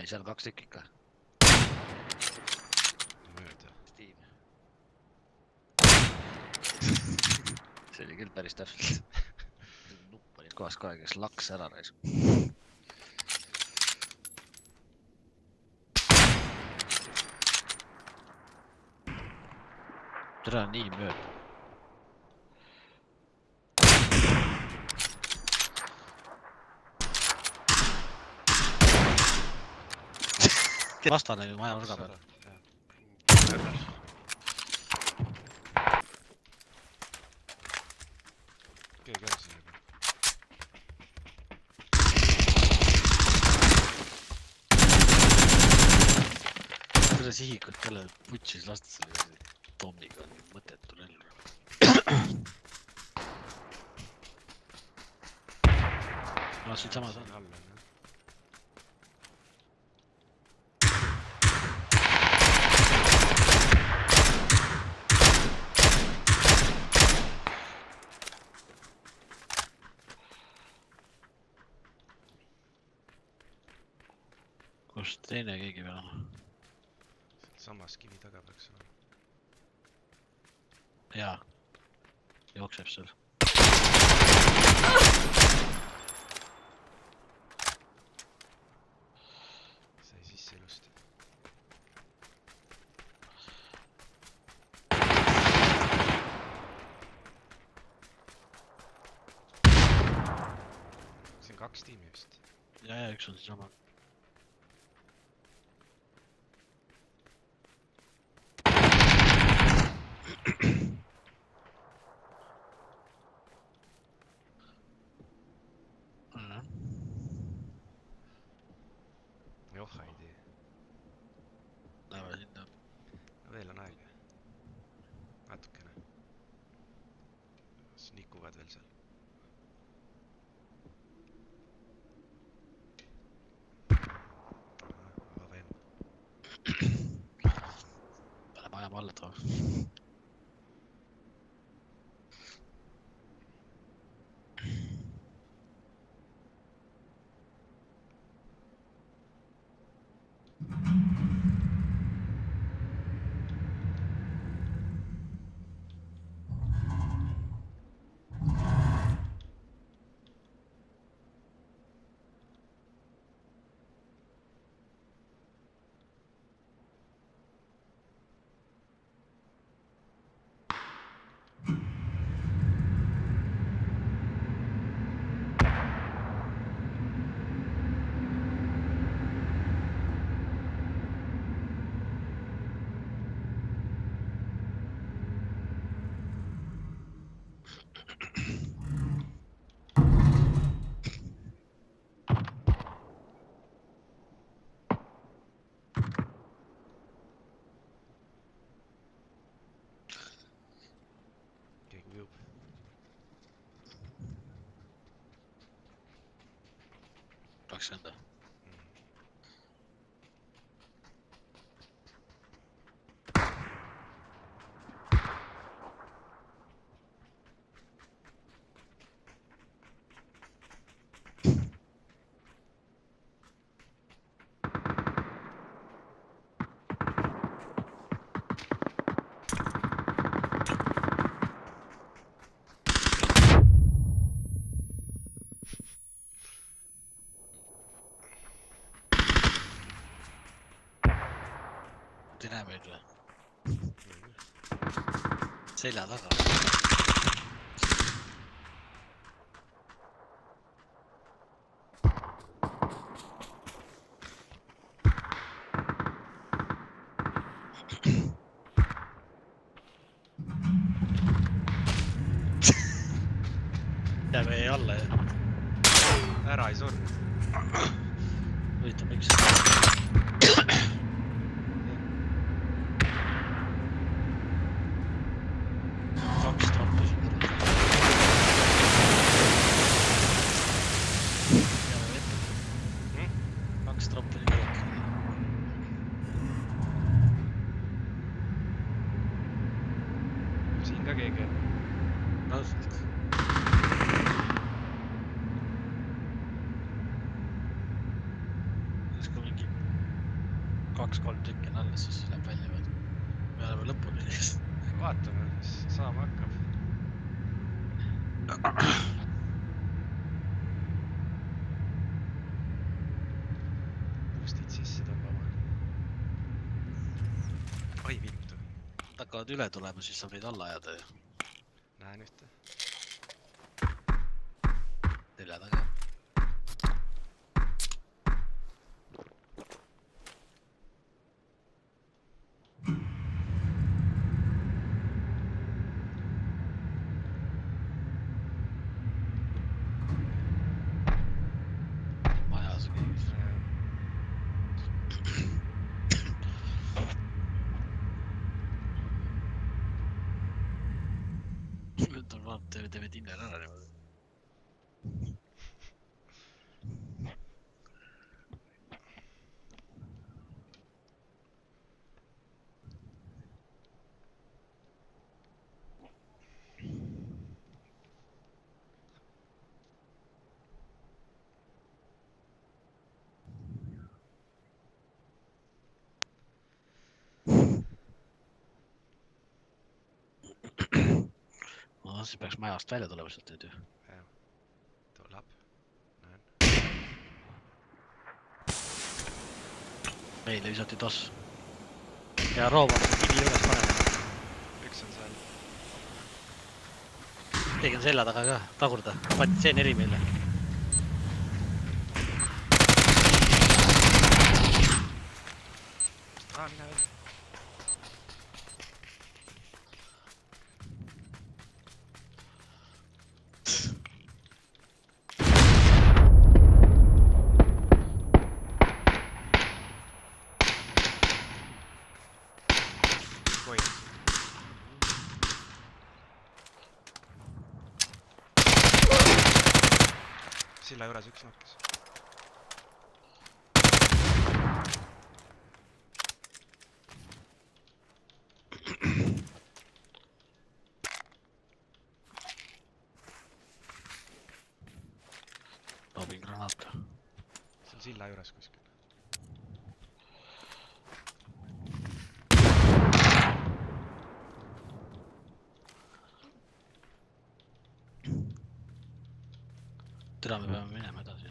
Ei, seal on 2 tükki ikka. Mööda. Steam. See oli küll päris täpselt. Nupp oli kohas kohe, kes laks ära reis. Tere on nii mööda. Vastane ju maja nurga peal. Keegi on siin juba. Tere sihikut jälle putsis lasta selle Tommiga on mõttetu relv. No siin samas on. All on jah. Kus teine keegi veel on? Samas kivi taga peaks olema. Jaa. Jookseb seal. Sai sisse ilusti. See on 2 tiimi vist. Ja, üks on siis sama. Joh, ei tee. Läheme sinna. Veel on aega. Natukene. Snikuvad veel seal. AVM. Paneme ajama alla toa. Keegi ujub. Kaks enda. Te näe meid või? Selja taga. Jääb meie alla ja Ära ei surnud. võitab miks. Kaks trappi siin kõrval. Peame vette. Kaks trappi siin kõrval. Siin ka keegi on. Raudselt. Kas ka mingi 2-3 tükki on alles, siis läheb välja veel. Me oleme lõpuni siis. vaatame, mis saama hakkab. Boostid sisse tõmbama. Ai vittu. Hakkavad üle tulema, siis saab neid alla ajada ju. Näen ühte. Telja taga. Majas keegi. Nüüd on vaata, teeme Tinner ära niimoodi. No siis peaks majast välja tulema sealt nüüd ju. Jah. Tuleb. Näen. Meile visati toss. Ja Rooma kivi juures paneme. Üks on seal. Keegi on selja taga ka, tagurda. Pati C4 meile. Mine veel. Oi. Silla juures üks nokkis. Loobin granaat. See on silla juures kuskil. Täna me peame minema edasi.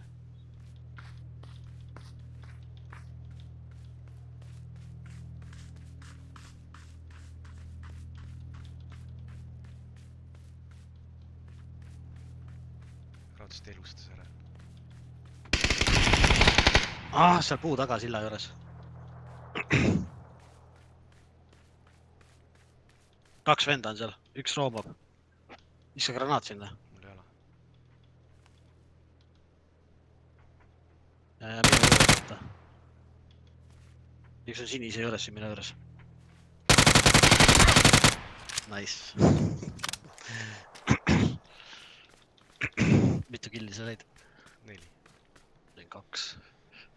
Raudselt elustas ära. Seal puu taga silla juures. Kaks venda on seal, üks roomab. Viska granaat sinna. Mul ei ole. Ja minu juures võtta. Üks on sinise juures siin minu juures. Nice. Mitu killi sa said? 4. Sain 2.